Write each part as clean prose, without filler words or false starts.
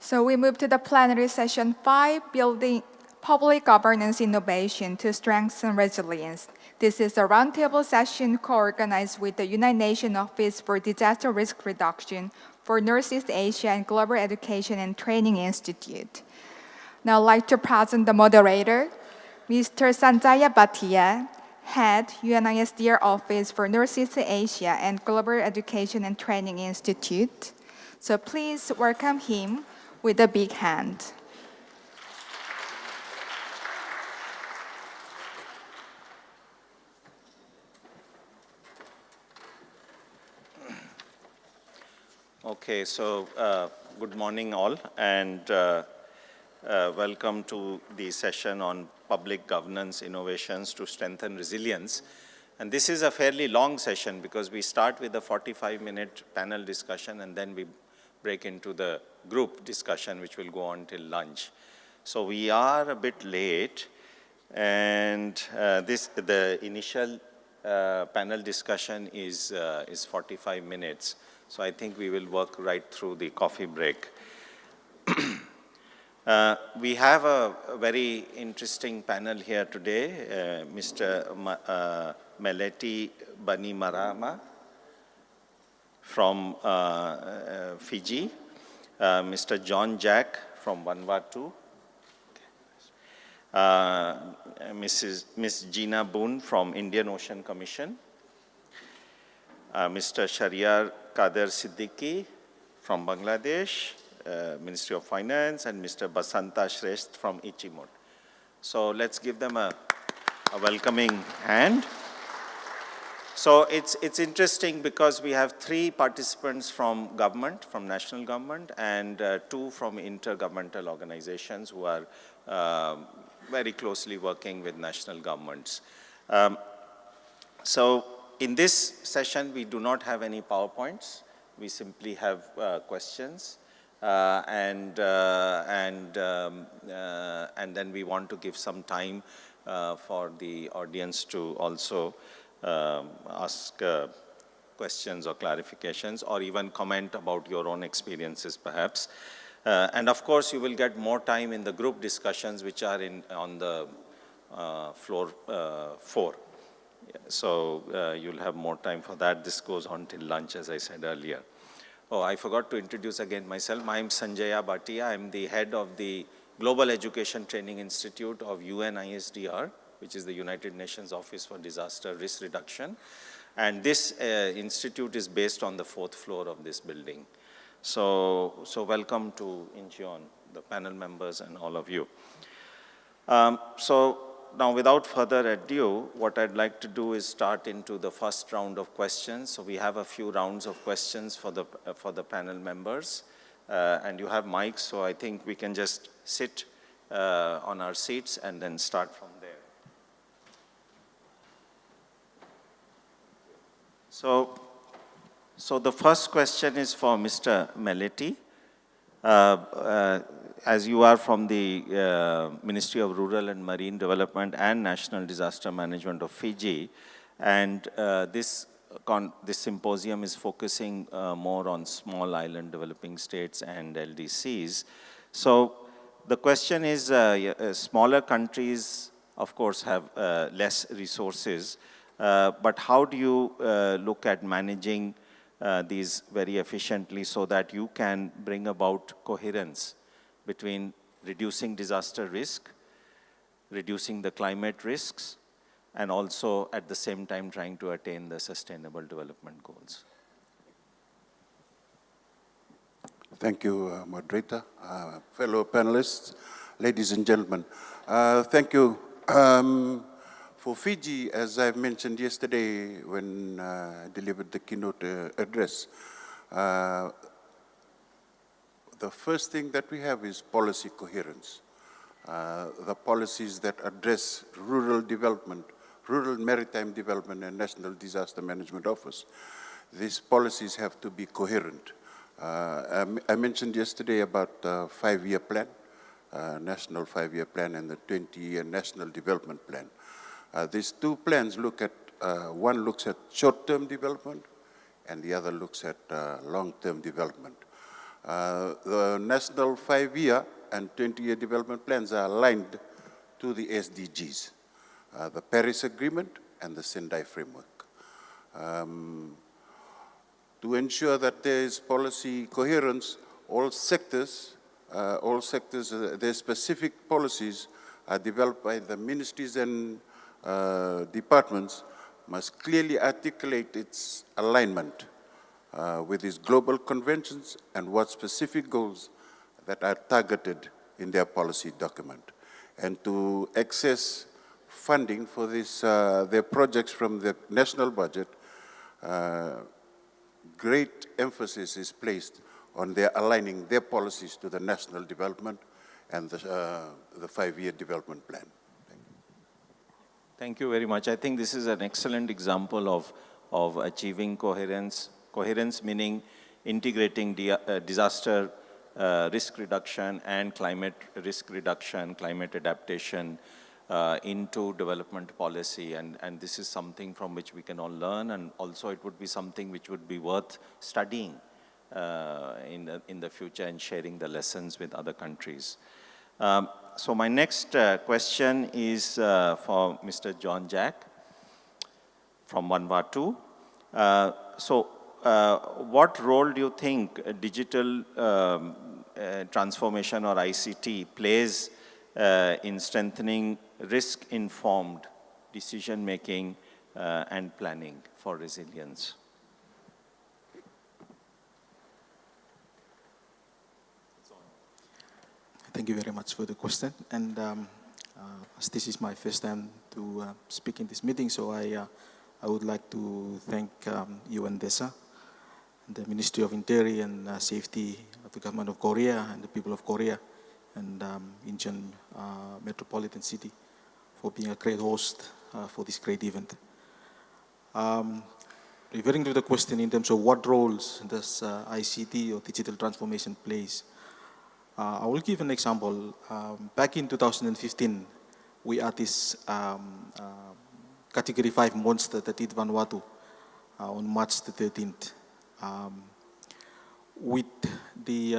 So we move to the plenary session 5, Building Public Governance Innovation to Strengthen Resilience. This is a roundtable session co-organized with the United Nations Office for Disaster Risk Reduction for Northeast Asia and Global Education and Training Institute. Now I'd like to present the moderator, Mr. Sanjaya Bhatia, Head, UNISDR Office for Northeast Asia and Global Education and Training Institute. So please welcome him with a big hand. Okay, so good morning all, and welcome to the session on public governance innovations to strengthen resilience. And this is a fairly long session because we start with a 45-minute panel discussion and then we break into the group discussion, which will go on till lunch. So we are a bit late, and the initial panel discussion is 45 minutes. So I think we will work right through the coffee break. We have a very interesting panel here today. Mr. Meleti Banimarama from Fiji, Mr. John Jack from Vanuatu, Miss Gina Boone from Indian Ocean Commission, Mr. Shahryar Kader Siddiqui from Bangladesh, Ministry of Finance, and Mr. Basanta Shrestha from Ichimot. So let's give them a welcoming hand. So it's interesting because we have 3 participants from government, from national government, and 2 from intergovernmental organizations who are very closely working with national governments. So in this session, we do not have any PowerPoints. We simply have questions, and then we want to give some time for the audience to also ask questions or clarifications, or even comment about your own experiences, perhaps. And of course, you will get more time in the group discussions, which are on the floor 4. So you'll have more time for that. This goes on till lunch, as I said earlier. Oh, I forgot to introduce again myself. I'm Sanjaya Bhatia. I'm the head of the Global Education Training Institute of UNISDR, which is the United Nations Office for Disaster Risk Reduction. And this institute is based on the 4th floor of this building. So welcome to Incheon, the panel members and all of you. So now, without further ado, what I'd like to do is start into the first round of questions. So we have a few rounds of questions for the panel members. And you have mics, so I think we can just sit on our seats and then start from there. So the first question is for Mr. Meleti. As you are from the Ministry of Rural and Marine Development and National Disaster Management of Fiji, and this symposium is focusing more on small island developing states and LDCs. So the question is, smaller countries, of course, have less resources, but how do you look at managing these very efficiently so that you can bring about coherence between reducing disaster risk, reducing the climate risks, and also at the same time trying to attain the sustainable development goals? Thank you, moderator, fellow panelists, ladies and gentlemen. Thank you. For Fiji, as I mentioned yesterday when I delivered the keynote address, the first thing that we have is policy coherence. The policies that address rural development, rural maritime development, and National Disaster Management Office. These policies have to be coherent. I mentioned yesterday about the 5-year plan, National 5-year plan, and the 20-year National Development Plan. These 2 plans look at, one looks at short-term development, and the other looks at long-term development. The national 5-year and 20-year development plans are aligned to the SDGs, the Paris Agreement and the Sendai Framework. To ensure that there is policy coherence, all sectors, their specific policies are developed by the ministries and departments must clearly articulate its alignment with these global conventions and what specific goals that are targeted in their policy document. And to access funding for this, their projects from the national budget, great emphasis is placed on their aligning their policies to the national development and the 5-year development plan. Thank you very much. I think this is an excellent example of achieving coherence. Coherence meaning integrating disaster risk reduction and climate risk reduction, climate adaptation into development policy. And this is something from which we can all learn, and also it would be something which would be worth studying in the future and sharing the lessons with other countries. So my next question is for Mr. John Jack from Vanuatu. What role do you think digital transformation or ICT plays in strengthening risk-informed decision-making and planning for resilience? Thank you very much for the question. And as this is my first time to speak in this meeting, so I would like to thank UN DESA, the Ministry of Interior and Safety of the Government of Korea and the people of Korea and Incheon Metropolitan City for being a great host for this great event. Referring to the question in terms of what roles does ICT or digital transformation plays, I will give an example. Back in 2015, we are this Category 5 monster that hit Vanuatu on March the 13th. With the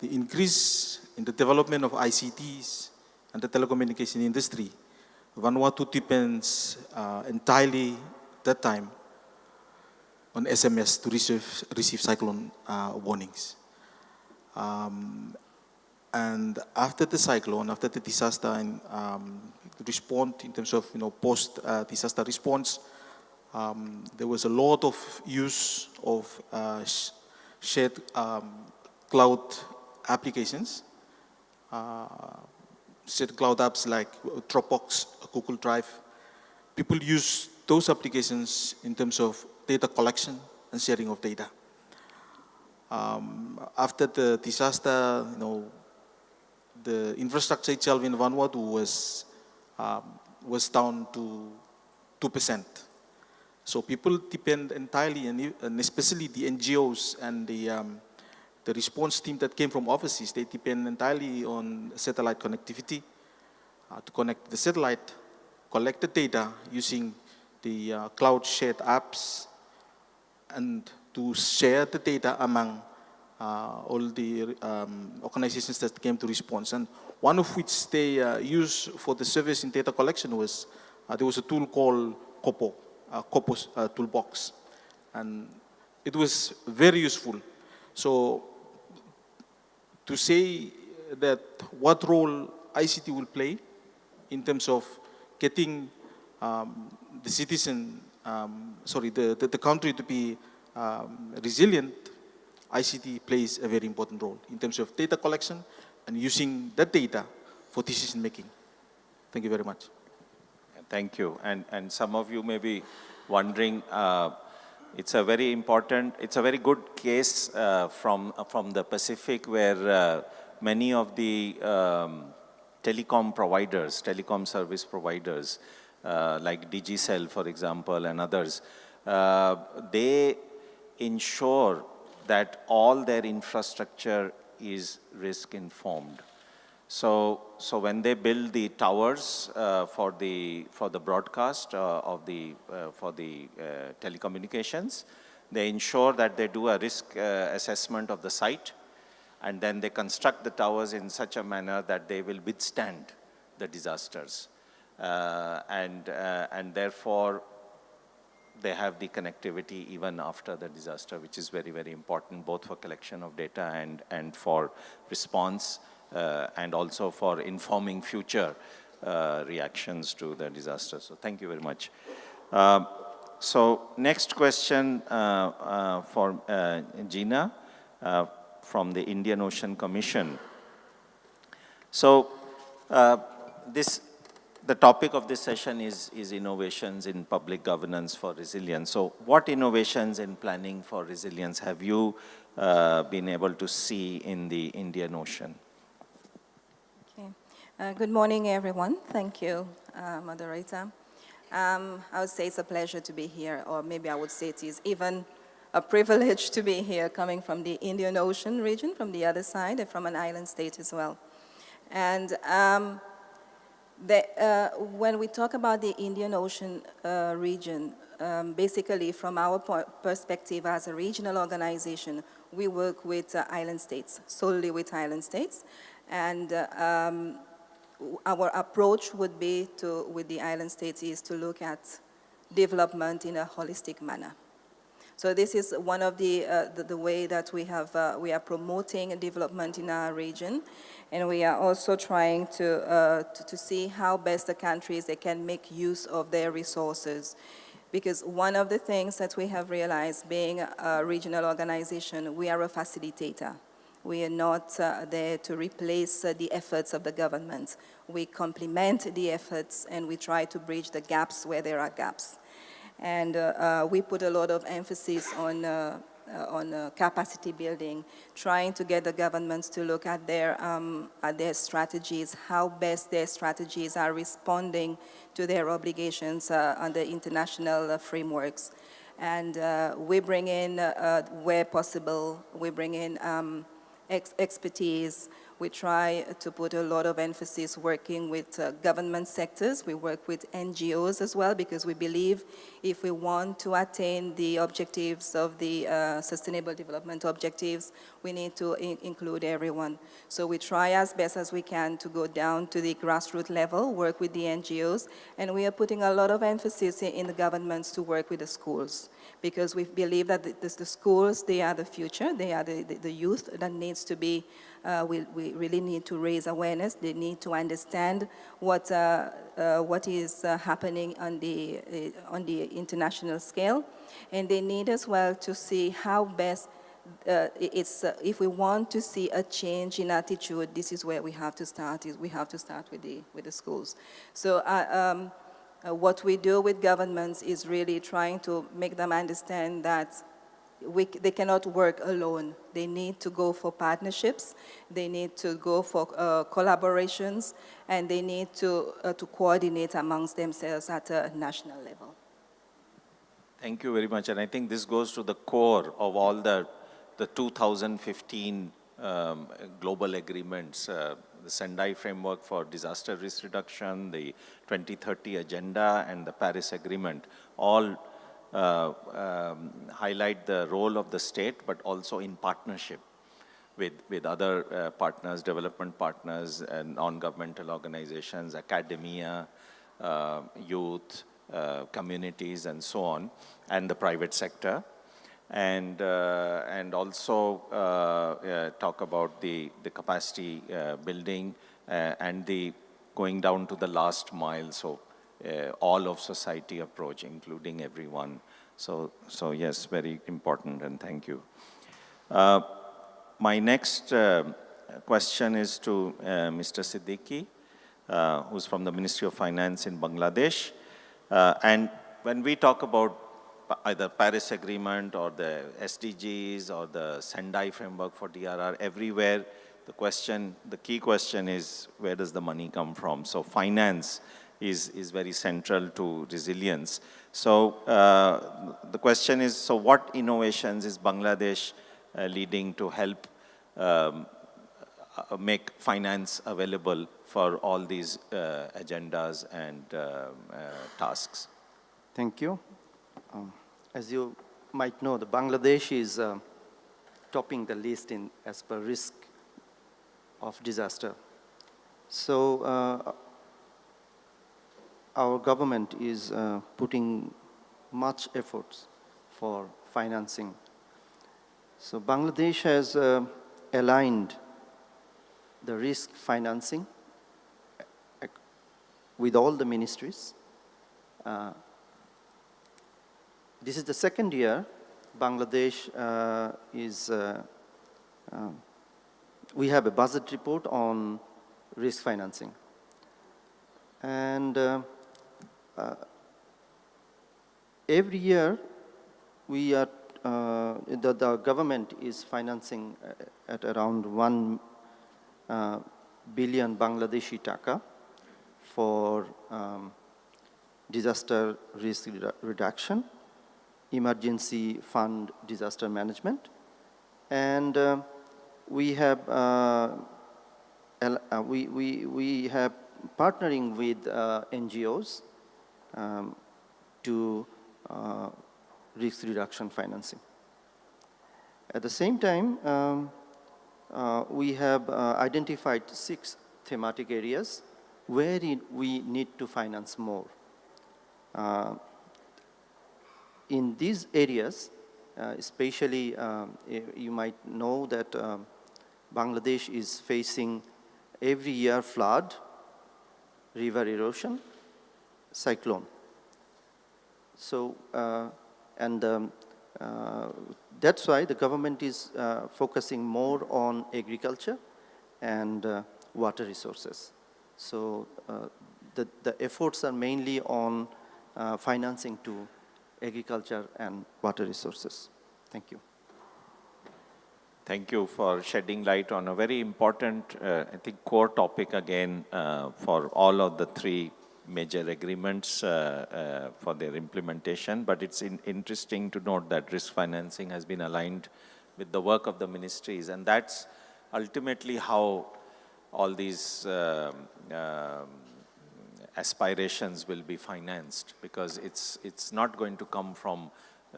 increase in the development of ICTs and the telecommunication industry, Vanuatu depends entirely that time on SMS to receive cyclone warnings. And after the cyclone, after the disaster, and respond in terms of post-disaster response, there was a lot of use of shared cloud applications, shared cloud apps like Dropbox, Google Drive. People use those applications in terms of data collection and sharing of data. After the disaster, the infrastructure itself in Vanuatu was down to 2%. So people depend entirely, and especially the NGOs and the response team that came from overseas, they depend entirely on satellite connectivity to connect the satellite, collect the data using the cloud shared apps, and to share the data among all the organizations that came to response. And one of which they use for the service in data collection was, there was a tool called Kopo's toolbox. And it was very useful. So to say that what role ICT will play in terms of getting the citizen, the country to be resilient, ICT plays a very important role in terms of data collection and using that data for decision making. Thank you very much. Thank you. And some of you may be wondering, it's a very important, it's a very good case from the Pacific, where many of the telecom service providers, like Digicel, for example, and others, they ensure that all their infrastructure is risk-informed. So when they build the towers for the broadcast for the telecommunications, they ensure that they do a risk assessment of the site, and then they construct the towers in such a manner that they will withstand the disasters. And therefore, they have the connectivity even after the disaster, which is very, very important, both for collection of data and for response, and also for informing future reactions to the disaster. So thank you very much. So next question for Gina from the Indian Ocean Commission. So the topic of this session is innovations in public governance for resilience. So what innovations in planning for resilience have you been able to see in the Indian Ocean? Okay. Good morning, everyone. Thank you, moderator. I would say it's a pleasure to be here, or maybe I would say it is even a privilege to be here, coming from the Indian Ocean region, from the other side, and from an island state as well. And when we talk about the Indian Ocean region, basically from our perspective as a regional organization, we work with island states, solely with island states. And our approach would be with the island states is to look at development in a holistic manner. So this is one of the way that we are promoting development in our region, and we are also trying to see how best the countries they can make use of their resources. Because one of the things that we have realized, being a regional organization, we are a facilitator. We are not there to replace the efforts of the government. We complement the efforts, and we try to bridge the gaps where there are gaps. And we put a lot of emphasis on capacity building, trying to get the governments to look at their strategies, how best their strategies are responding to their obligations under international frameworks. And we bring in, where possible, we bring in expertise. We try to put a lot of emphasis working with government sectors. We work with NGOs as well, because we believe if we want to attain the objectives of the Sustainable Development Objectives, we need to include everyone. So we try as best as we can to go down to the grassroots level, work with the NGOs, and we are putting a lot of emphasis in the governments to work with the schools, because we believe that the schools, they are the future, they are the youth that needs to be, we really need to raise awareness. They need to understand what is happening on the international scale, and they need as well to see how best if we want to see a change in attitude, this is where we have to start. We have to start with the schools. So what we do with governments is really trying to make them understand that they cannot work alone. They need to go for partnerships, they need to go for collaborations, and they need to coordinate amongst themselves at a national level. Thank you very much. And I think this goes to the core of all the 2015 global agreements, the Sendai Framework for Disaster Risk Reduction, the 2030 Agenda, and the Paris Agreement, all highlight the role of the state, but also in partnership with other partners, development partners, and non-governmental organizations, academia, youth, communities, and so on, and the private sector. And also talk about the capacity building and the going down to the last mile, so all of society approach, including everyone. So yes, very important, and thank you. My next question is to Mr. Siddiqui, who's from the Ministry of Finance in Bangladesh. And when we talk about either Paris Agreement or the SDGs or the Sendai Framework for DRR, everywhere the key question is, where does the money come from? So finance is very central to resilience. So the question is, so what innovations is Bangladesh leading to help make finance available for all these agendas and tasks? Thank you. As you might know, Bangladesh is topping the list as per risk of disaster. So our government is putting much efforts for financing. So Bangladesh has aligned the risk financing with all the ministries. This is the second year Bangladesh we have a budget report on risk financing. And every year we are, the government is financing at around 1 billion Bangladeshi taka for disaster risk reduction, emergency fund disaster management, and we have partnering with NGOs to risk reduction financing. At the same time, we have identified 6 thematic areas where we need to finance more. In these areas, especially you might know that Bangladesh is facing every year flood, river erosion, cyclone. So, that's why the government is focusing more on agriculture and water resources. So the efforts are mainly on financing to agriculture and water resources. Thank you. Thank you for shedding light on a very important, I think, core topic again for all of the 3 major agreements for their implementation. But it's interesting to note that risk financing has been aligned with the work of the ministries, and that's ultimately how all these aspirations will be financed, because it's not going to come from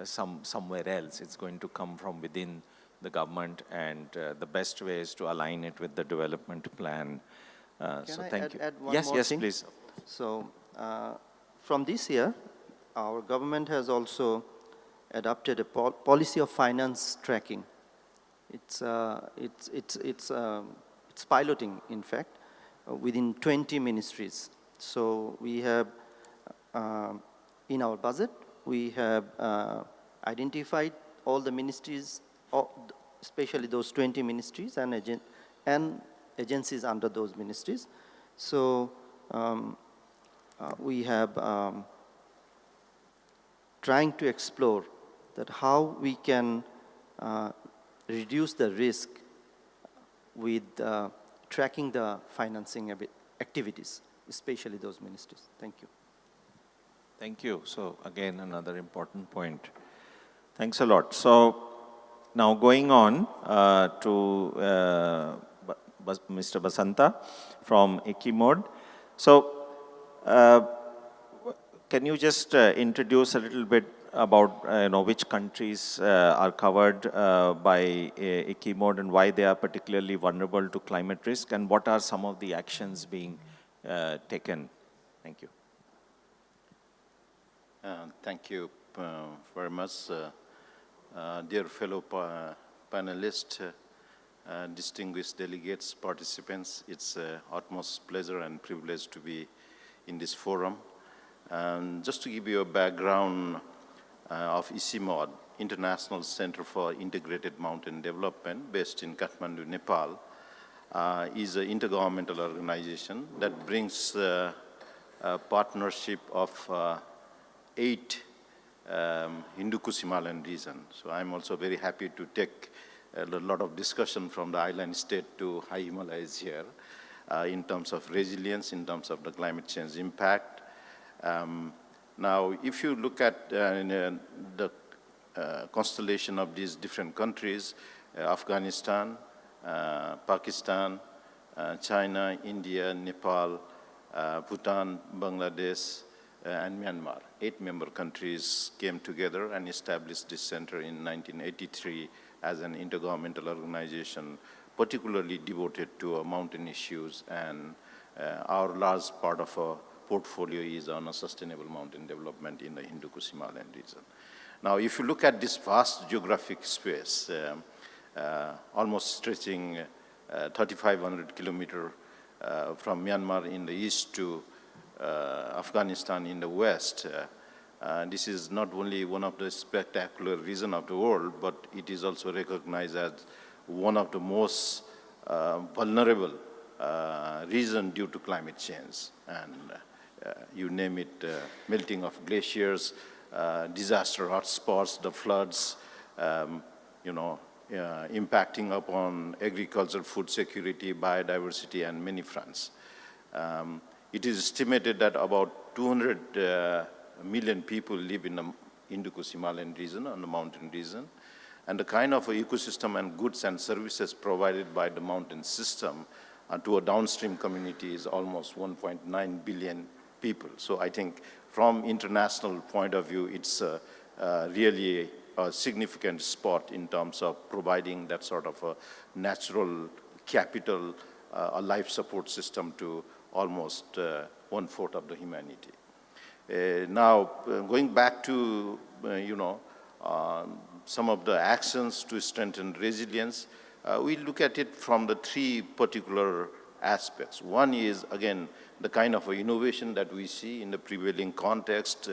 somewhere else. It's going to come from within the government, and the best way is to align it with the development plan. So thank you. Add one yes, more yes, thing? please. So from this year, our government has also adopted a policy of finance tracking. It's piloting, in fact, within 20 ministries. So we have, in our budget, we have identified all the ministries, especially those 20 ministries and agencies under those ministries. So we have trying to explore that how we can reduce the risk with tracking the financing activities, especially those ministries. Thank you. Thank you. So again, another important point. Thanks a lot. So now going on to Mr. Basanta from Equimod. So can you just introduce a little bit about which countries are covered by Equimod and why they are particularly vulnerable to climate risk, and what are some of the actions being taken? Thank you. Thank you very much, dear fellow panelists, distinguished delegates, participants. It's utmost pleasure and privilege to be in this forum. And just to give you a background of ICIMOD, International Center for Integrated Mountain Development, based in Kathmandu, Nepal, is an intergovernmental organization that brings a partnership of 8 Hindu Kush Himalayan region. So I'm also very happy to take a lot of discussion from the island state to high Himalayas here in terms of resilience, in terms of the climate change impact. Now, if you look at the constellation of these different countries, Afghanistan, Pakistan, China, India, Nepal, Bhutan, Bangladesh, and Myanmar. 8 member countries came together and established this center in 1983 as an intergovernmental organization particularly devoted to mountain issues, and our large part of our portfolio is on a sustainable mountain development in the Hindu-Kush-Himalayan region. Now, if you look at this vast geographic space, almost stretching 3,500 kilometers from Myanmar in the east to Afghanistan in the west, this is not only one of the spectacular regions of the world, but it is also recognized as one of the most vulnerable region due to climate change. And you name it, melting of glaciers, disaster hotspots, the floods, impacting upon agriculture, food security, biodiversity, and many fronts. It is estimated that about 200 million people live in the Hindu-Kush-Himalayan region, on the mountain region, and the kind of ecosystem and goods and services provided by the mountain system to a downstream community is almost 1.9 billion people. So I think from international point of view, it's really a significant spot in terms of providing that sort of a natural capital, a life support system to almost 1/4 of the humanity. Now, going back to, some of the actions to strengthen resilience, we look at it from the three particular aspects. One is, again, the kind of innovation that we see in the prevailing context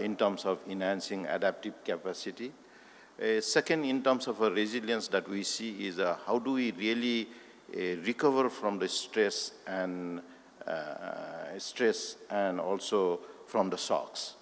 in terms of enhancing adaptive capacity. Second, in terms of a resilience that we see is how do we really recover from the stress and also from the shocks,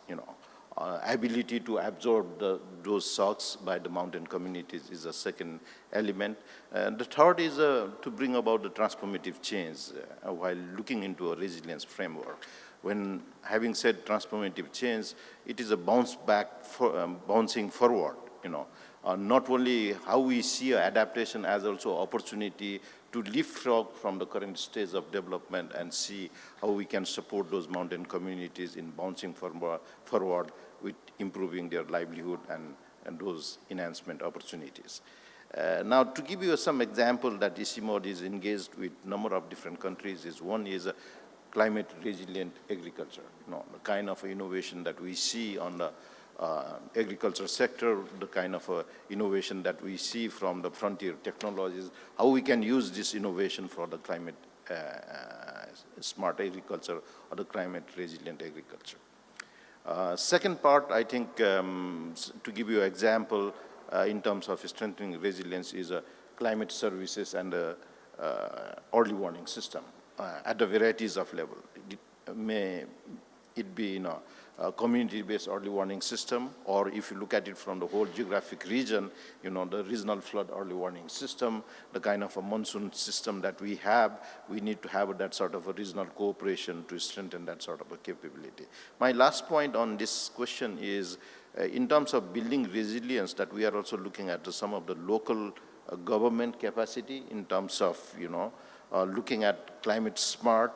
ability to absorb those shocks by the mountain communities is a second element. And the third is to bring about the transformative change while looking into a resilience framework. When having said transformative change, it is a bouncing forward, not only how we see adaptation as also opportunity to leapfrog from the current stage of development and see how we can support those mountain communities in bouncing forward with improving their livelihood and those enhancement opportunities. Now, to give you some example that ICIMOD is engaged with a number of different countries, one is climate resilient agriculture, the kind of innovation that we see on the agriculture sector, the kind of innovation that we see from the frontier technologies, how we can use this innovation for the climate smart agriculture or the climate resilient agriculture. Second part, I think, to give you an example in terms of strengthening resilience is climate services and early warning system at the varieties of level. May it be a community-based early warning system, or if you look at it from the whole geographic region, the regional flood early warning system, the kind of a monsoon system that we have, we need to have that sort of a regional cooperation to strengthen that sort of a capability. My last point on this question is, in terms of building resilience, that we are also looking at some of the local government capacity in terms of, looking at climate smart,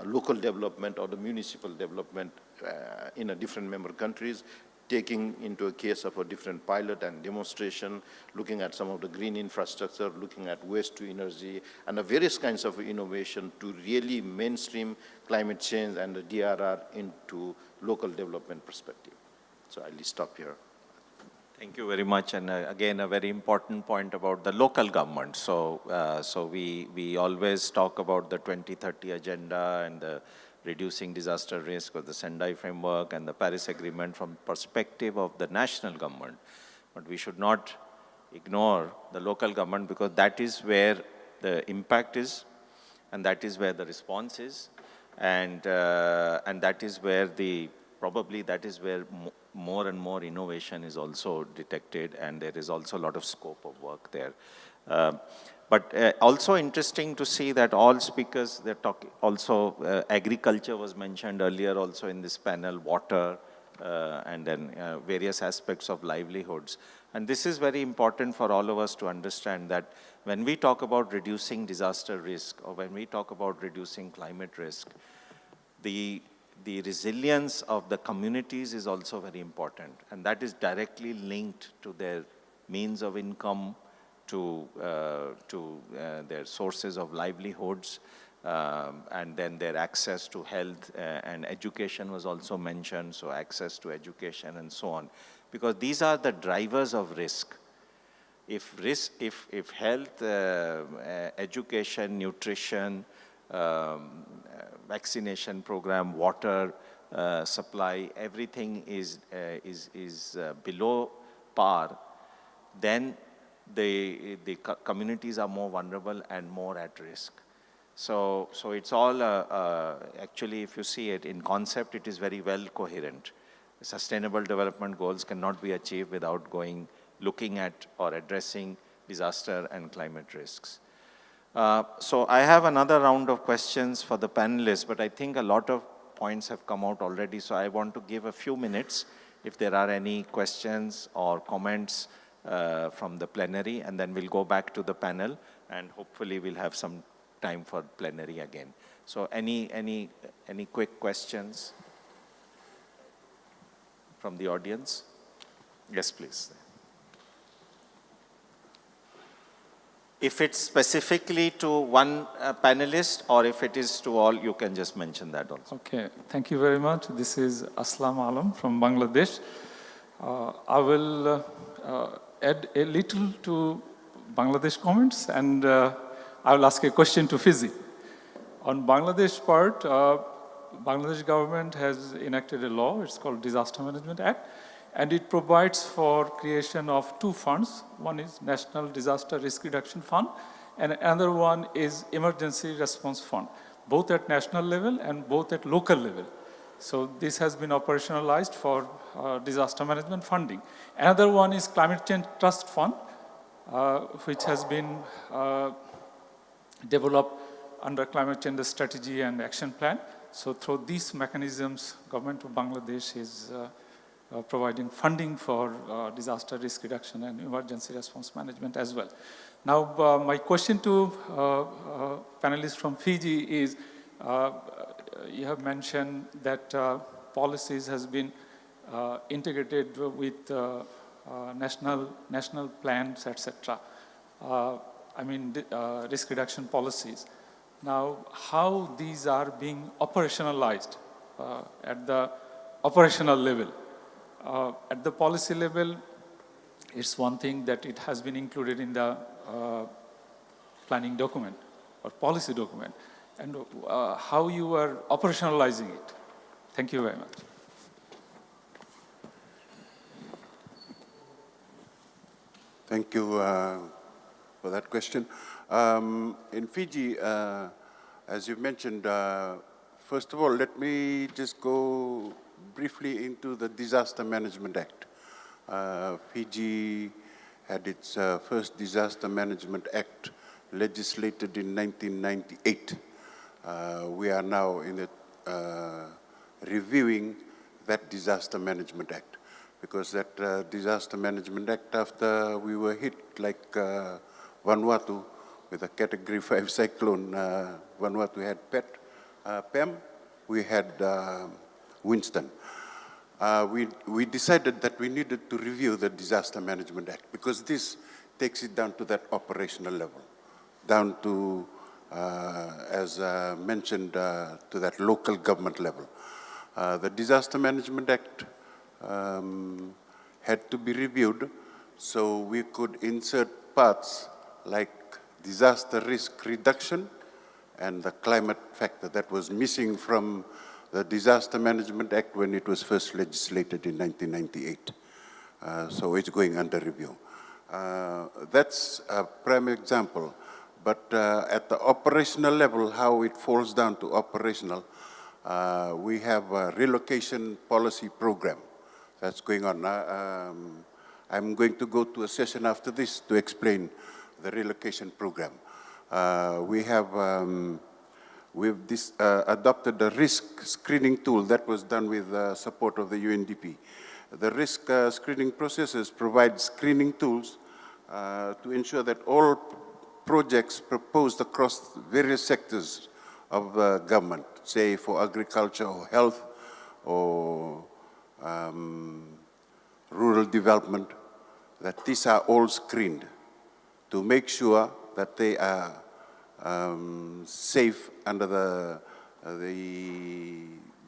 local development or the municipal development in a different member countries, taking into a case of a different pilot and demonstration, looking at some of the green infrastructure, looking at waste to energy, and the various kinds of innovation to really mainstream climate change and the DRR into local development perspective. So I'll stop here. Thank you very much, and again, a very important point about the local government. So, we always talk about the 2030 agenda and the reducing disaster risk or the Sendai framework and the Paris Agreement from perspective of the national government. But we should not ignore the local government, because that is where the impact is, and that is where the response is, and that is where probably that is where more and more innovation is also detected, and there is also a lot of scope of work there. But also interesting to see that all speakers, they're talking, also agriculture was mentioned earlier also in this panel, water, and then various aspects of livelihoods. And this is very important for all of us to understand that when we talk about reducing disaster risk, or when we talk about reducing climate risk, the resilience of the communities is also very important, and that is directly linked to their means of income, to their sources of livelihoods, and then their access to health and education was also mentioned, so access to education and so on. Because these are the drivers of risk. If health, education, nutrition, vaccination program, water supply, everything is below par, then the communities are more vulnerable and more at risk. So it's all, actually, if you see it in concept, it is very well coherent. Sustainable development goals cannot be achieved without looking at or addressing disaster and climate risks. So I have another round of questions for the panelists, but I think a lot of points have come out already, so I want to give a few minutes if there are any questions or comments from the plenary, and then we'll go back to the panel, and hopefully we'll have some time for plenary again. So any quick questions from the audience? Yes, please. If it's specifically to one panelist, or if it is to all, you can just mention that also. Okay, thank you very much. This is Aslam Alam from Bangladesh. I will add a little to Bangladesh comments, and I will ask a question to Fiji. On Bangladesh part, Bangladesh government has enacted a law, it's called Disaster Management Act, and it provides for creation of two funds. One is National Disaster Risk Reduction Fund, and another one is Emergency Response Fund, both at national level and both at local level. So this has been operationalized for disaster management funding. Another one is Climate Change Trust Fund, which has been developed under Climate Change Strategy and Action Plan. So through these mechanisms, government of Bangladesh is providing funding for disaster risk reduction and emergency response management as well. Now, my question to panelists from Fiji is, you have mentioned that policies has been integrated with national plans, etc. Risk reduction policies. Now, how these are being operationalized at the operational level? At the policy level, it's one thing that it has been included in the planning document or policy document, and how you are operationalizing it. Thank you very much. Thank you for that question. In Fiji, as you mentioned, first of all, let me just go briefly into the Disaster Management Act. Fiji had its first Disaster Management Act legislated in 1998. We are now in the, reviewing that Disaster Management Act, because that Disaster Management Act, after we were hit like Vanuatu with a Category 5 cyclone, Vanuatu had PEM, we had Winston. We decided that we needed to review the Disaster Management Act, because this takes it down to that operational level, down to, as mentioned, to that local government level. The Disaster Management Act had to be reviewed so we could insert parts like disaster risk reduction and the climate factor that was missing from the Disaster Management Act when it was first legislated in 1998. So it's going under review. That's a prime example. But at the operational level, how it falls down to operational, we have a relocation policy program that's going on. I'm going to go to a session after this to explain the relocation program. We've adopted a risk screening tool that was done with support of the UNDP. The risk screening processes provide screening tools to ensure that all projects proposed across various sectors of government, say for agriculture or health or rural development, that these are all screened to make sure that they are safe under the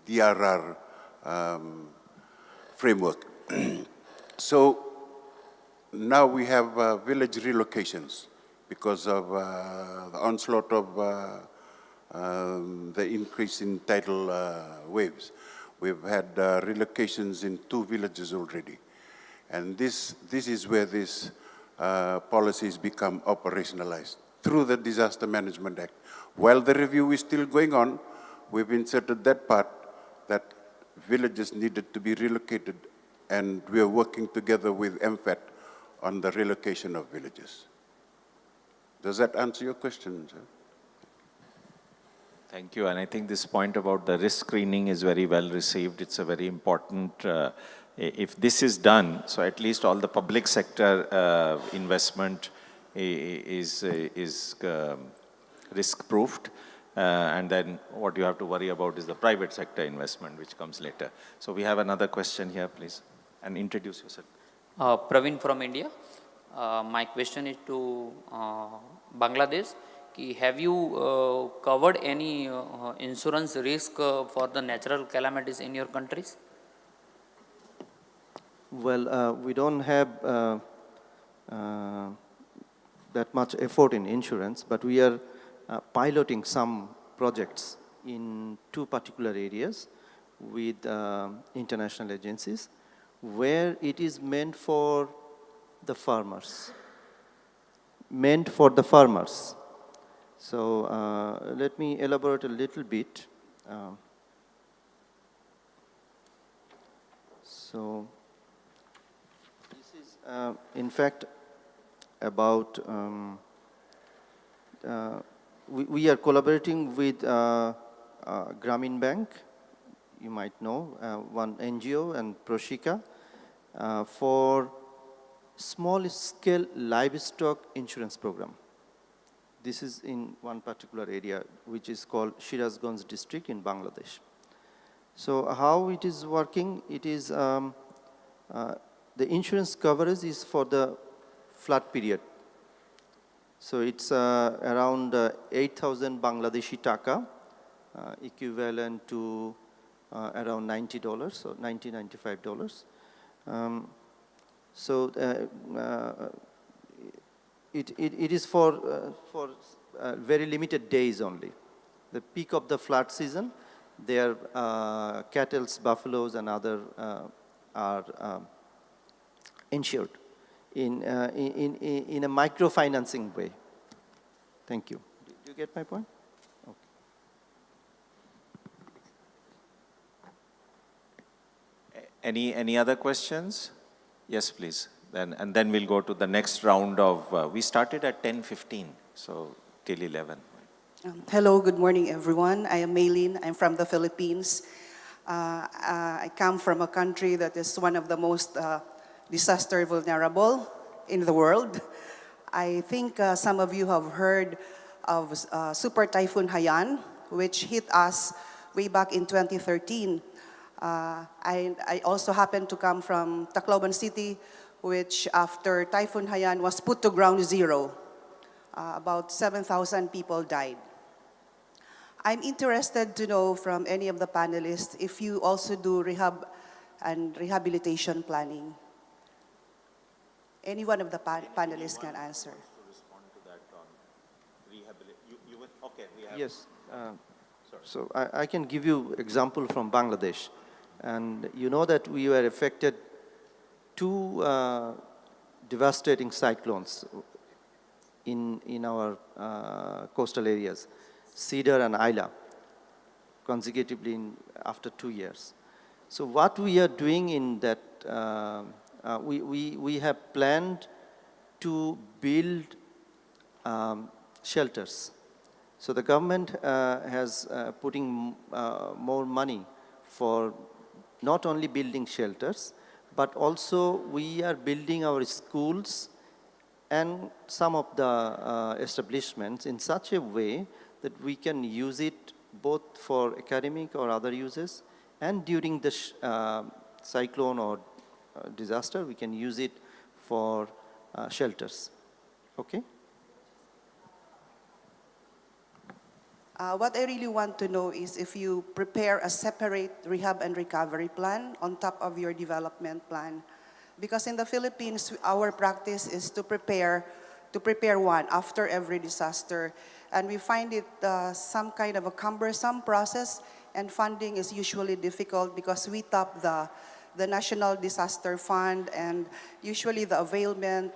DRR framework. So now we have village relocations because of the onslaught of the increase in tidal waves. We've had relocations in 2 villages already. And this is where these policies become operationalized through the Disaster Management Act. While the review is still going on, we've inserted that part that villages needed to be relocated, and we are working together with MFAT on the relocation of villages. Does that answer your question, sir? Thank you, and I think this point about the risk screening is very well received. It's a very important, if this is done, so at least all the public sector investment is risk-proofed, and then what you have to worry about is the private sector investment, which comes later. So we have another question here, please, and introduce yourself. Praveen from India. My question is to Bangladesh. Have you covered any insurance risk for the natural calamities in your countries? Well, we don't have that much effort in insurance, but we are piloting some projects in 2 particular areas with international agencies where it is meant for the farmers. Meant for the farmers. So let me elaborate a little bit. So this is, in fact, about, we are collaborating with Grameen Bank, you might know, one NGO, and Proshika, for small-scale livestock insurance program. This is in one particular area, which is called Shirazganj district in Bangladesh. So how it is working, it is, the insurance coverage is for the flood period. So it's around 8,000 Bangladeshi taka, equivalent to around $90, or $95. So it is for very limited days only. The peak of the flood season, their cattle, buffaloes, and other are insured in a microfinancing way. Thank you. Do you get my point? Okay. Any other questions? Yes, please. And then we'll go to the next round of, we started at 10:15, so till 11. Hello, good morning, everyone. I am Maylene. I'm from the Philippines. I come from a country that is one of the most disaster vulnerable in the world. I think some of you have heard of Super Typhoon Haiyan, which hit us way back in 2013. I also happen to come from Tacloban City, which after Typhoon Haiyan was put to ground zero. About 7,000 people died. I'm interested to know from any of the panelists if you also do rehab and rehabilitation planning. Any one of the panelists can answer. To respond to that on rehabilitation. Okay, Yes. So I can give you example from Bangladesh. And you know that we were affected 2 devastating cyclones in our coastal areas, Cedar and Isla, consecutively after 2 years. So what we are doing in that, we have planned to build shelters. So the government has putting more money for not only building shelters, but also we are building our schools and some of the establishments in such a way that we can use it both for academic or other uses, and during the cyclone or disaster, we can use it for shelters. Okay? What I really want to know is if you prepare a separate rehab and recovery plan on top of your development plan. Because in the Philippines, our practice is to prepare one after every disaster. And we find it some kind of a cumbersome process, and funding is usually difficult because we top the National Disaster Fund, and usually the availment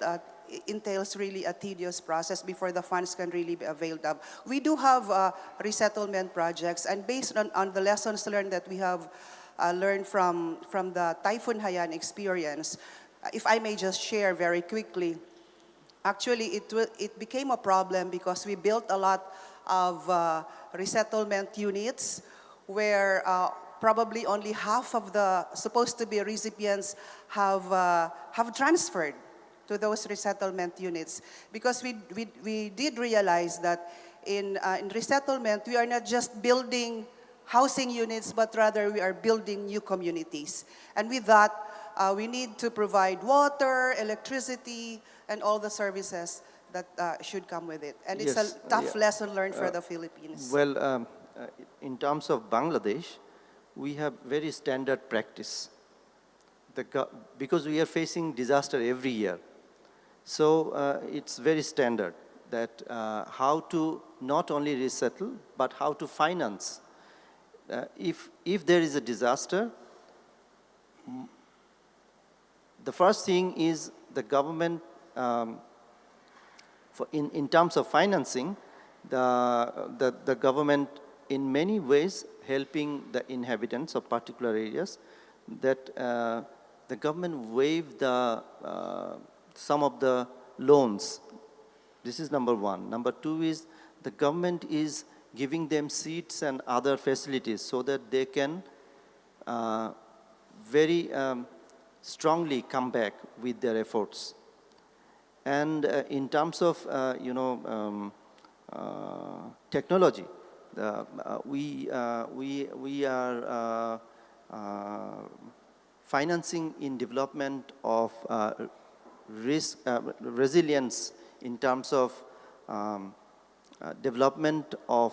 entails really a tedious process before the funds can really be availed of. We do have resettlement projects, and based on the lessons learned that we have learned from the Typhoon Haiyan experience, if I may just share very quickly, actually it became a problem because we built a lot of resettlement units where probably only half of the supposed to be recipients have transferred to those resettlement units, because we did realize that in resettlement we are not just building housing units, but rather we are building new communities. And with that, we need to provide water, electricity, and all the services that should come with it. And it's Yes, a tough yeah. lesson learned for the Philippines. Well, in terms of Bangladesh, we have very standard practice. Because we are facing disaster every year. So it's very standard that how to not only resettle, but how to finance. If there is a disaster, the first thing is the government, in terms of financing, the government in many ways helping the inhabitants of particular areas, that the government waived some of the loans. This is number one. Number two is the government is giving them seats and other facilities so that they can very strongly come back with their efforts. And in terms of technology, we are financing in development of resilience in terms of development of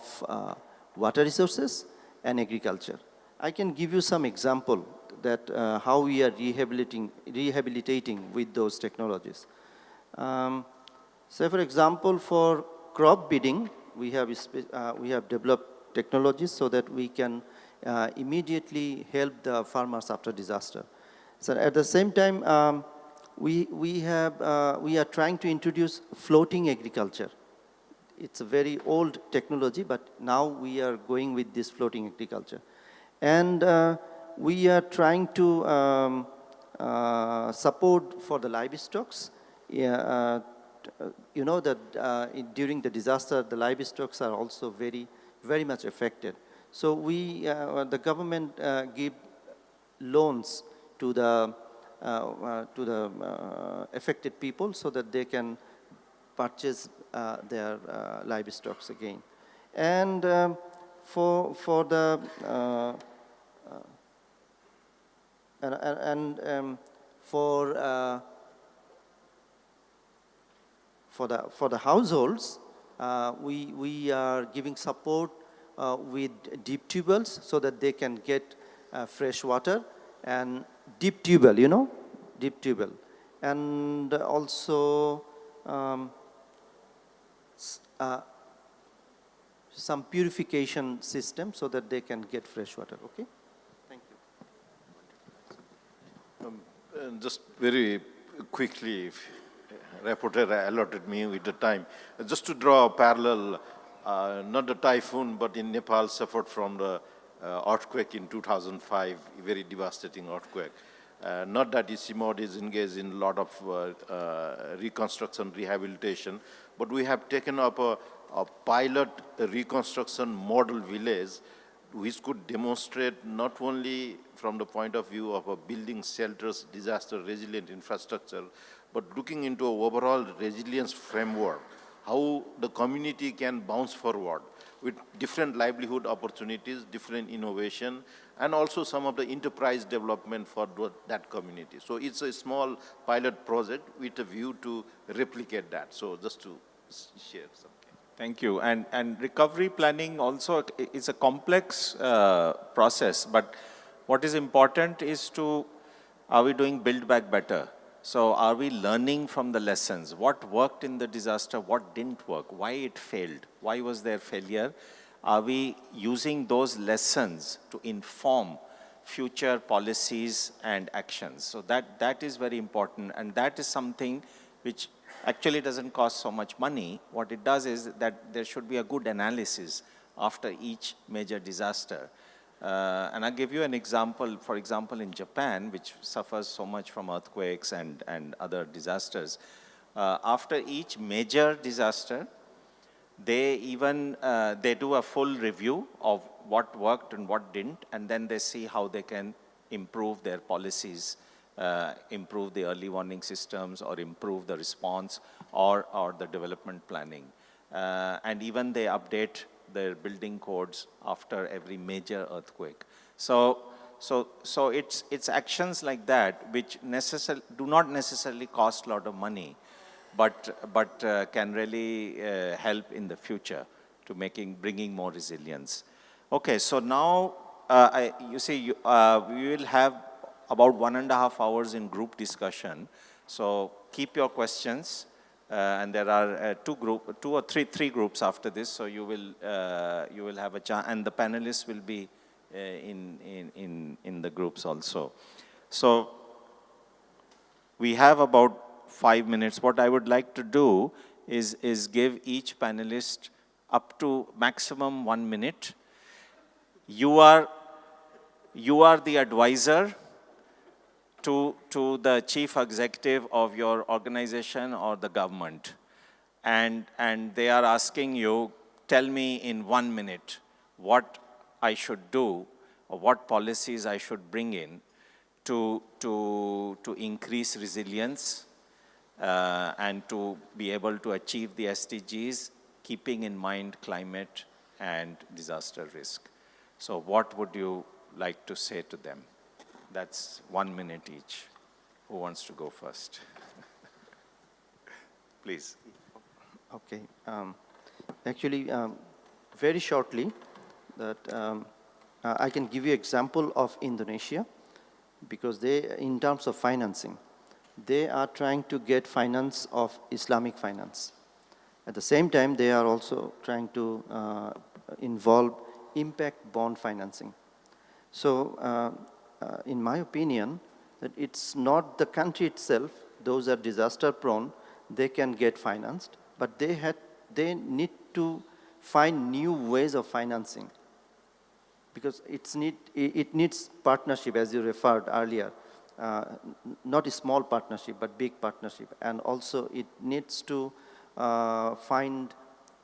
water resources and agriculture. I can give you some example that how we are rehabilitating with those technologies. Say for example, for crop breeding, we have developed technologies so that we can immediately help the farmers after disaster. So at the same time, we are trying to introduce floating agriculture. It's a very old technology, but now we are going with this floating agriculture. And we are trying to support for the livestock. You know that during the disaster, the livestock are also very much affected. So the government give loans to the affected people so that they can purchase their livestock again. And for the for the households, we are giving support with deep tubes so that they can get fresh water, and deep tubel, deep tubel, and also some purification system so that they can get fresh water. Okay, thank you. Just very quickly, if Rapporteur allotted me with the time, just to draw a parallel, not the typhoon, but in Nepal suffered from the earthquake in 2005, a very devastating earthquake. Not that ICIMOD is engaged in a lot of reconstruction, rehabilitation, but we have taken up a pilot reconstruction model village which could demonstrate not only from the point of view of building shelters, disaster resilient infrastructure, but looking into an overall resilience framework, how the community can bounce forward. with different livelihood opportunities, different innovation, and also some of the enterprise development for that community. So it's a small pilot project with a view to replicate that. So just to share something. Thank you. And recovery planning also is a complex process, but what is important is are we doing Build Back Better? So are we learning from the lessons? What worked in the disaster, what didn't work, why it failed, why was there failure? Are we using those lessons to inform future policies and actions? So that is very important, and that is something which actually doesn't cost so much money. What it does is that there should be a good analysis after each major disaster. And I'll give you an example. For example, in Japan, which suffers so much from earthquakes and other disasters, after each major disaster, they do a full review of what worked and what didn't, and then they see how they can improve their policies, improve the early warning systems, or improve the response, or the development planning. And even they update their building codes after every major earthquake. So it's actions like that which do not necessarily cost a lot of money, but can really help in the future to bringing more resilience. Okay, so now we will have about 1.5 hours in group discussion. So keep your questions. And there are three groups after this, so you will have a chance, and the panelists will be in the groups also. So we have about 5 minutes. What I would like to do is give each panelist up to maximum 1 minute. You are the advisor to the chief executive of your organization or the government. And they are asking you, tell me in 1 minute what I should do or what policies I should bring in to increase resilience and to be able to achieve the SDGs, keeping in mind climate and disaster risk. So what would you like to say to them? That's 1 minute each. Who wants to go first? Please. Okay. Actually, very shortly, that I can give you example of Indonesia, because they, in terms of financing, they are trying to get finance of Islamic finance. At the same time, they are also trying to involve impact bond financing. So, in my opinion, that it's not the country itself, those are disaster prone, they can get financed, but they need to find new ways of financing, because it needs partnership, as you referred earlier, not a small partnership, but big partnership, and also it needs to find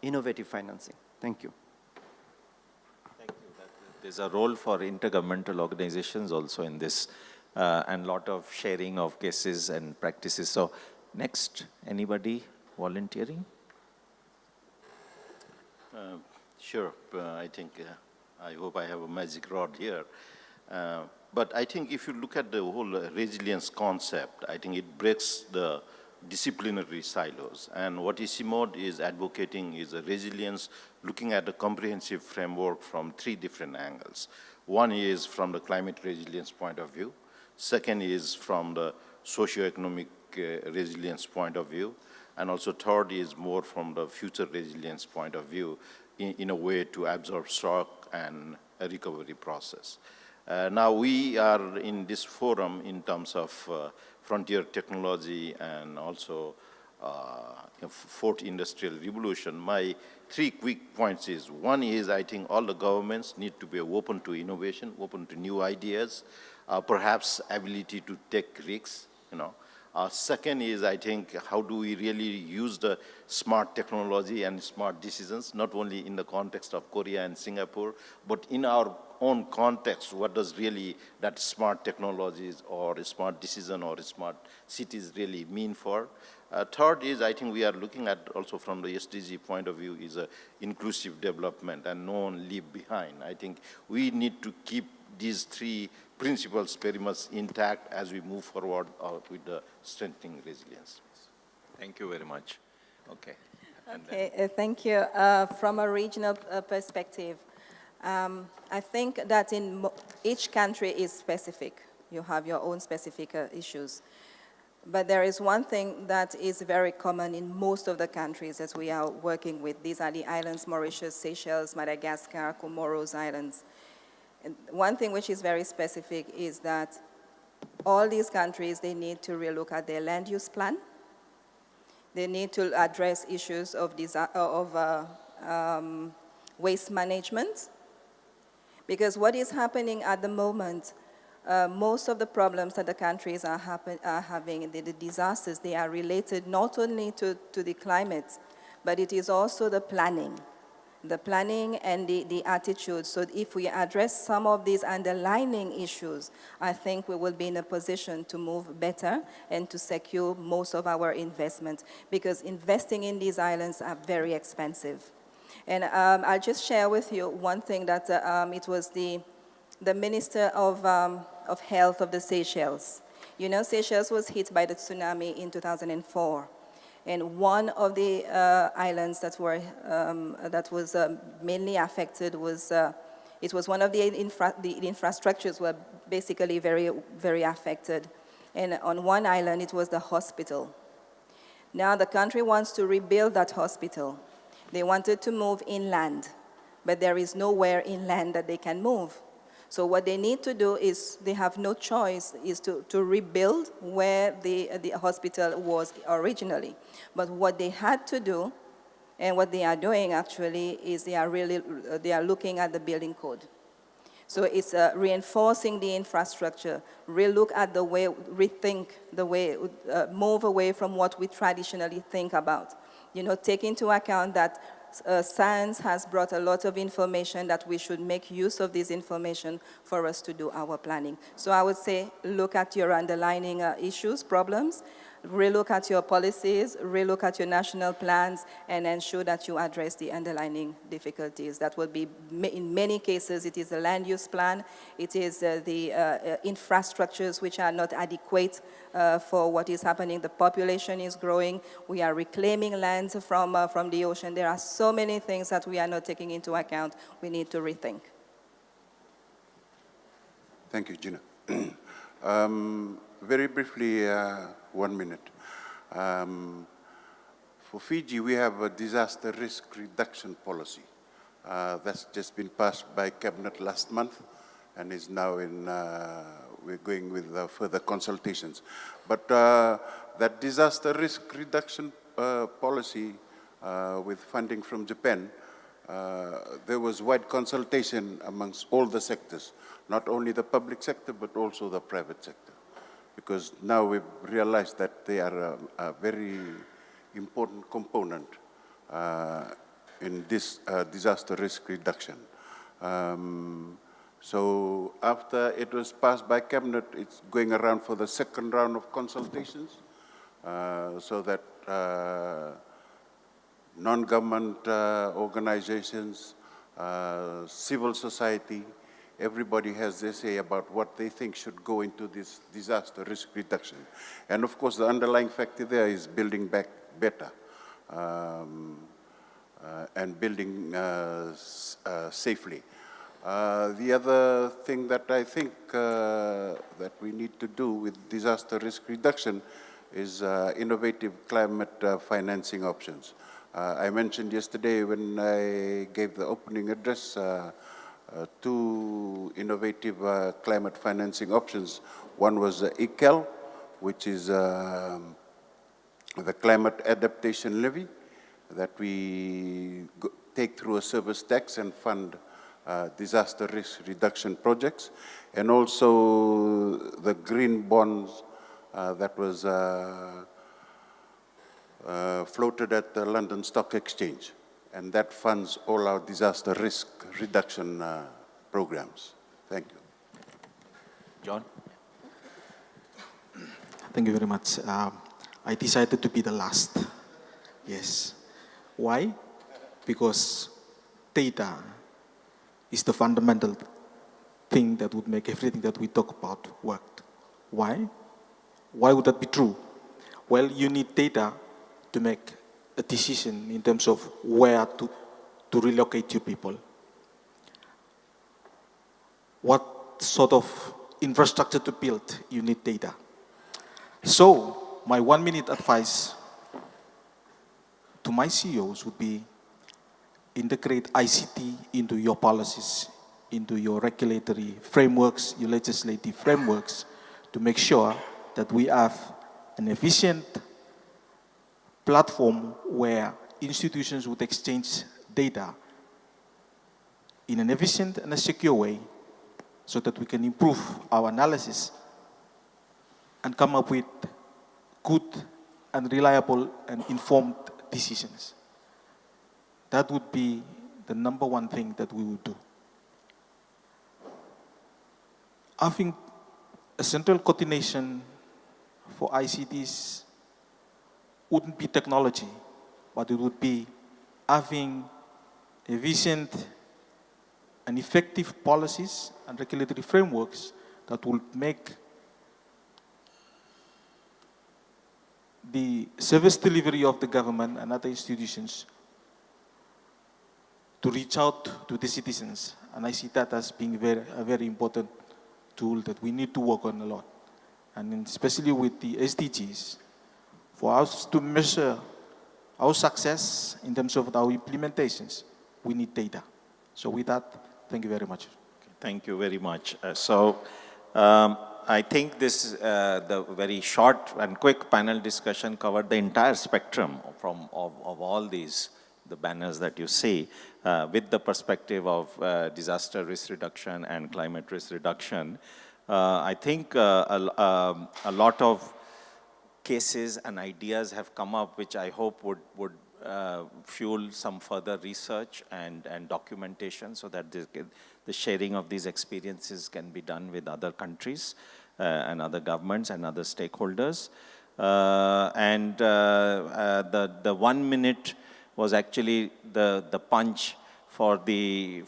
innovative financing. Thank you. There's a role for intergovernmental organizations also in this, and lot of sharing of cases and practices. So next, anybody volunteering? Sure, I think, I hope I have a magic rod here. But I think if you look at the whole resilience concept, I think it breaks the disciplinary silos. And what ICIMOD is advocating is a resilience looking at a comprehensive framework from 3 different angles. One is from the climate resilience point of view. Second is from the socioeconomic resilience point of view. And also third is more from the future resilience point of view in a way to absorb shock and a recovery process. Now we are in this forum in terms of frontier technology and also fourth industrial revolution. My 3 quick points is, one is I think all the governments need to be open to innovation, open to new ideas, perhaps ability to take risks, Second is, I think, how do we really use the smart technology and smart decisions, not only in the context of Korea and Singapore, but in our own context, what does really that smart technologies or smart decision or smart cities really mean for? Third is, I think we are looking at also from the SDG point of view is inclusive development and no one leave behind. I think we need to keep these three principles very much intact as we move forward with the strengthening resilience. Thank you very much. Okay. And Okay, thank you. From a regional perspective, I think that each country is specific. You have your own specific issues. But there is one thing that is very common in most of the countries that we are working with. These are the islands, Mauritius, Seychelles, Madagascar, Comoros Islands. And one thing which is very specific is that all these countries, they need to relook at their land use plan. They need to address issues of waste management. Because what is happening at the moment, most of the problems that the countries are having, the disasters, they are related not only to the climate, but it is also the planning and the attitude. So if we address some of these underlying issues, I think we will be in a position to move better and to secure most of our investment, because investing in these islands are very expensive. And I'll just share with you one thing that it was the Minister of Health of the Seychelles. You know, Seychelles was hit by the tsunami in 2004. And one of the islands that was mainly affected was, it was one of the infrastructures were basically very, very affected. And on one island, it was the hospital. Now the country wants to rebuild that hospital. They wanted to move inland, but there is nowhere inland that they can move. So what they need to do is, they have no choice, is to rebuild where the hospital was originally. But what they had to do, and what they are doing actually, is they are looking at the building code. So it's reinforcing the infrastructure, relook at the way, rethink the way, move away from what we traditionally think about. You know, take into account that science has brought a lot of information, that we should make use of this information for us to do our planning. So I would say, look at your underlying issues, problems, relook at your policies, relook at your national plans, and ensure that you address the underlying difficulties. That will be, in many cases, it is the land use plan, it is the infrastructures which are not adequate for what is happening. The population is growing. We are reclaiming lands from the ocean. There are so many things that we are not taking into account. We need to rethink. Thank you, Gina. Very briefly, 1 minute. For Fiji, we have a disaster risk reduction policy. That's just been passed by Cabinet last month and is now in, we're going with further consultations. But that disaster risk reduction policy with funding from Japan, there was wide consultation amongst all the sectors, not only the public sector, but also the private sector. Because now we've realized that they are a very important component in this disaster risk reduction. So after it was passed by Cabinet, it's going around for the second round of consultations so that non-government organizations, civil society, everybody has their say about what they think should go into this disaster risk reduction. And of course, the underlying factor there is building back better and building safely. The other thing that I think that we need to do with disaster risk reduction is innovative climate financing options. I mentioned yesterday when I gave the opening address, two innovative climate financing options. One was ICAL, which is the climate adaptation levy that we take through a service tax and fund disaster risk reduction projects, and also the green bonds that was floated at the London Stock Exchange, and that funds all our disaster risk reduction programs. Thank you. John? Thank you very much. I decided to be the last. Yes. Why? Because data is the fundamental thing that would make everything that we talk about work. Why? Why would that be true? Well, you need data to make a decision in terms of where to relocate your people. What sort of infrastructure to build, you need data. So, my 1-minute advice to my CEOs would be integrate ICT into your policies, into your regulatory frameworks, your legislative frameworks, to make sure that we have an efficient platform where institutions would exchange data in an efficient and a secure way so that we can improve our analysis and come up with good and reliable and informed decisions. That would be the number one thing that we would do. Having a central coordination for ICTs wouldn't be technology, but it would be having efficient and effective policies and regulatory frameworks that will make the service delivery of the government and other institutions to reach out to the citizens. And I see that as being a very important tool that we need to work on a lot. And especially with the SDGs, for us to measure our success in terms of our implementations, we need data. So with that, thank you very much. Thank you very much. I think this, the very short and quick panel discussion covered the entire spectrum of all these, the banners that you see, with the perspective of disaster risk reduction and climate risk reduction. I think a lot of cases and ideas have come up which I hope would fuel some further research and documentation so that the sharing of these experiences can be done with other countries and other governments and other stakeholders. The 1 minute was actually the punch for the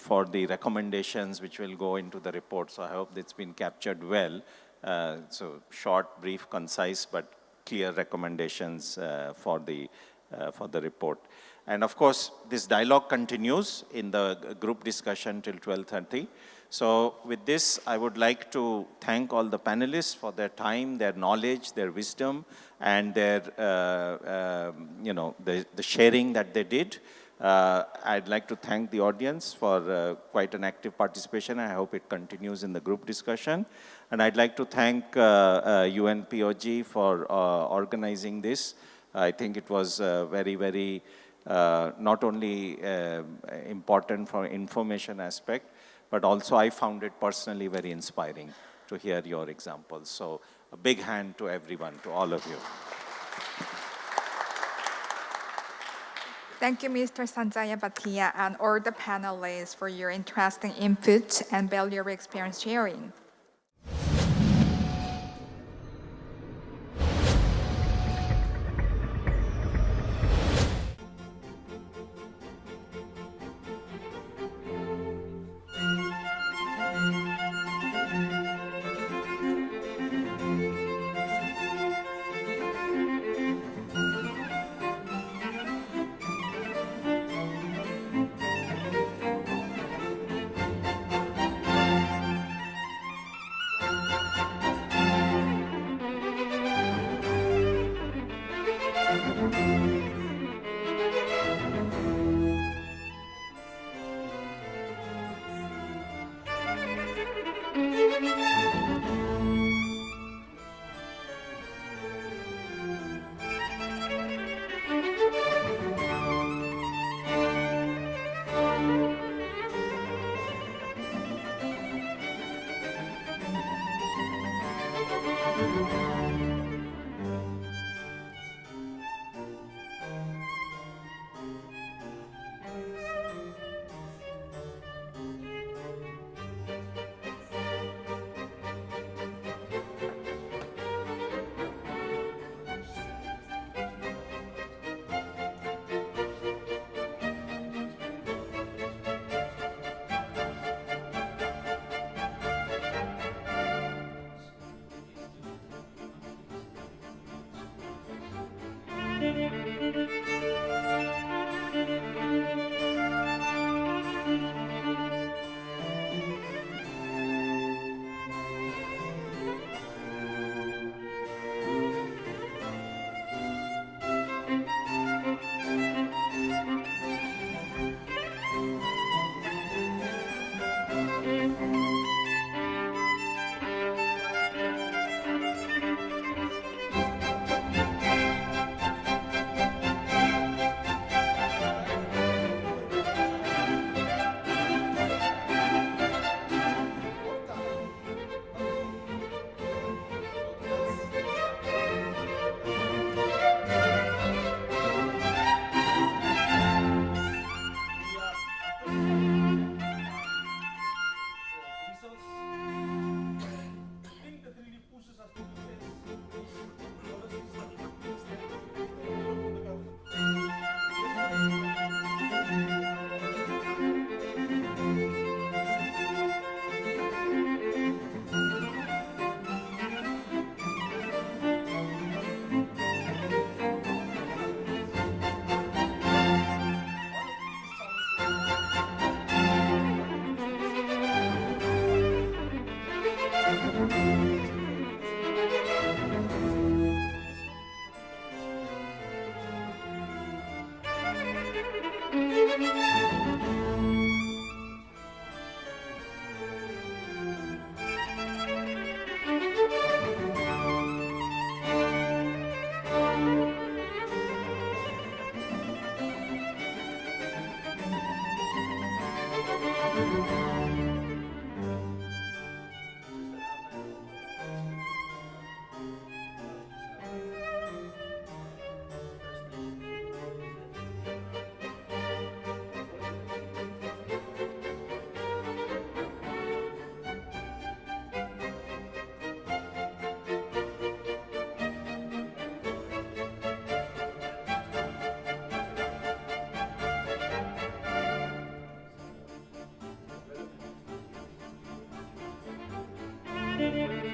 recommendations which will go into the report. So I hope it's been captured well. So short, brief, concise, but clear recommendations for the report. And of course, this dialogue continues in the group discussion till 12:30. So with this, I would like to thank all the panelists for their time, their knowledge, their wisdom, and their, the sharing that they did. I'd like to thank the audience for quite an active participation. I hope it continues in the group discussion. And I'd like to thank UNPOG for organizing this. I think it was very, very not only important for information aspect, but also I found it personally very inspiring to hear your examples. So a big hand to everyone, to all of you. Thank you, Mr. Sanjaya Bhatia, and all the panelists for your interesting input and valuable experience sharing. Thank you.